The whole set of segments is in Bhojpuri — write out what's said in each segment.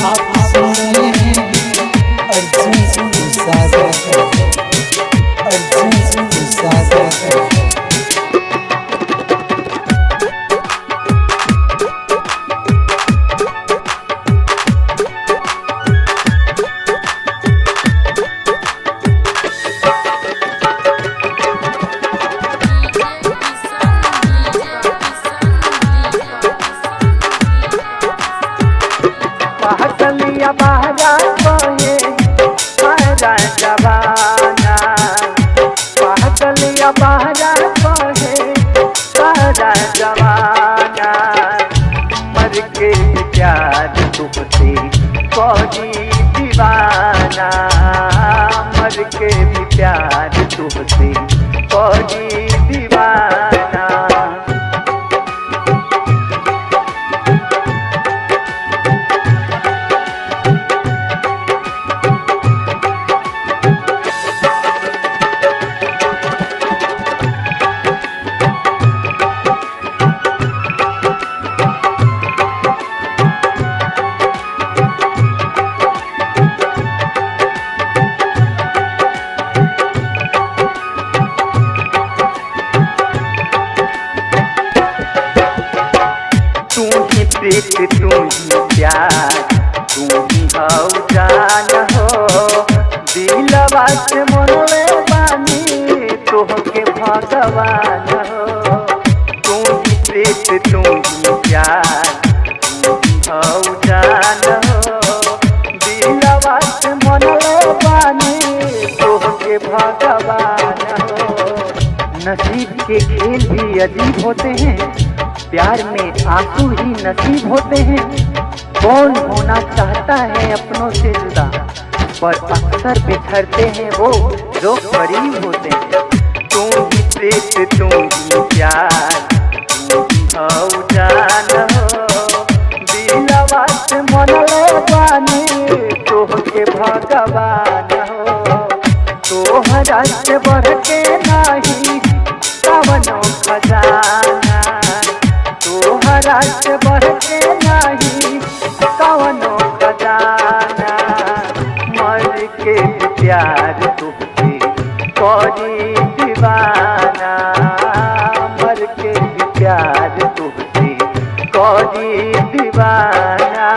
आप सुन रहे हैं अर्जुन सागर, अर्जुन सागर। पहचलिया बहरा कहे हरा जवाना, पहचलिया बहरा कहे हरा जवाना। मर के प्यार तुमसे करी दीवाना, मर के भी प्यार तुमसे करी दीवाना। प्रीत तू ही प्यार तू ही हऊ जान हो, दिलवा से मनले बानी तोहके भगवान हो। तू ही प्रीत तू ही प्यार तू ही हऊ जान हो, दिलवा से मनले बानी तोहके भगवान हो। नसीब के खेल भी अजीब होते हैं, प्यार में आंसू ही नसीब होते हैं। कौन होना चाहता है अपनों से जुदा, पर अक्सर बिछड़ते हैं वो जो करीब होते हैं। तू ही प्रीत तू ही प्यार तू ही हऊ जान हो, दिलवा से मनले बानी तोहके भगवान हो। तोहरा से बढ़ के नाही कवनो खजाना, तोहरा से बढ़ के नहीं कवनो खजाना। मर के प्यार तुमसे करी दीवाना, मर के प्यार तुमसे करी दीवाना।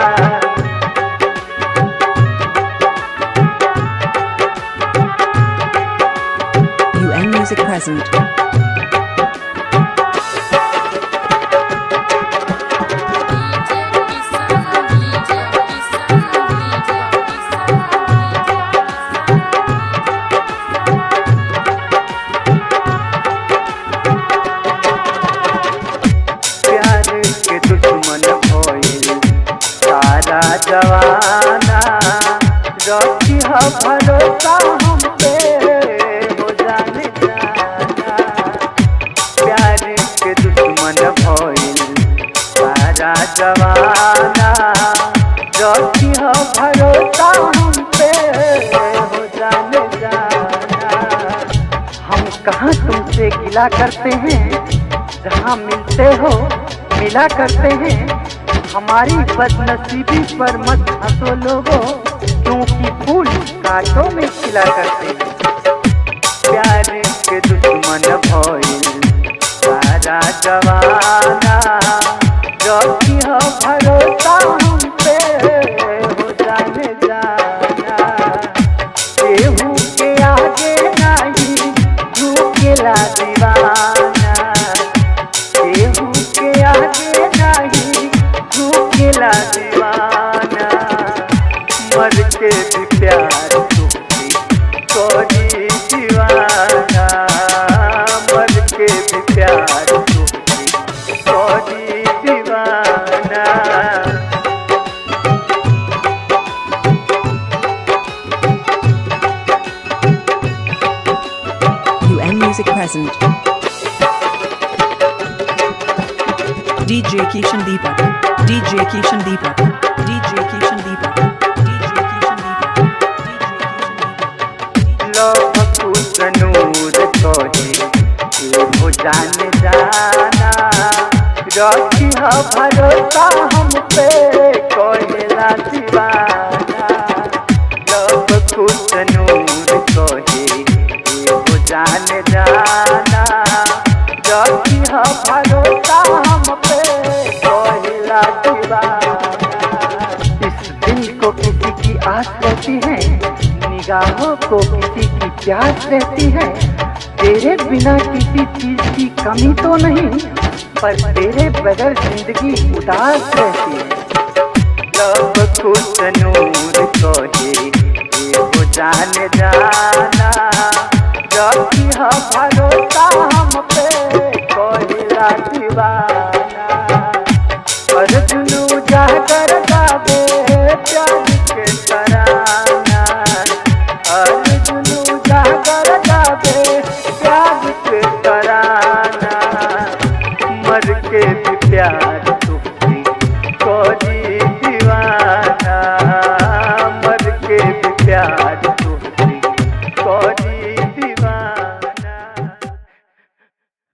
UN Music present. दुश्मन भइल सारा जवाना, रखी ह भरोसा हम पे हो जाने जाना। प्यार के दुश्मन भइल सारा जवाना, रखी ह भरोसा हम पे हो जाने जाना। हम कहाँ तुमसे गिला करते हैं, जहाँ मिलते हो मिला करते हैं। हमारी बदनसीबी पर मत हंसो लोगो, क्योंकि फूल कांटों में खिला करते हैं। प्यार के दुश्मन भइल सारा जवाना, रखी ह भरोसा हम पे हो जाने जाना। केहू के आगे नहीं झुकेला दीवाना, केहू के आगे नहीं झुकेला दीवाना। मर के भी प्यार तुमसे करी दीवाना, मर के भी प्यार तुमसे करी दीवाना। UN Music present. DJ Kishan Deepak, DJ Kishan Deepak, DJ Kishan Deepak, DJ Kishan Deepak, love कुसनूर कहे हो जाने जाना, रखी ह भरोसा हम पे कहेला दीवाना। इस दिल को किसी की आस रहती है, निगाहों को किसी की प्यास रहती है। तेरे बिना किसी चीज की कमी तो नहीं, पर तेरे बगैर जिंदगी उदास रहती है। लब को तनु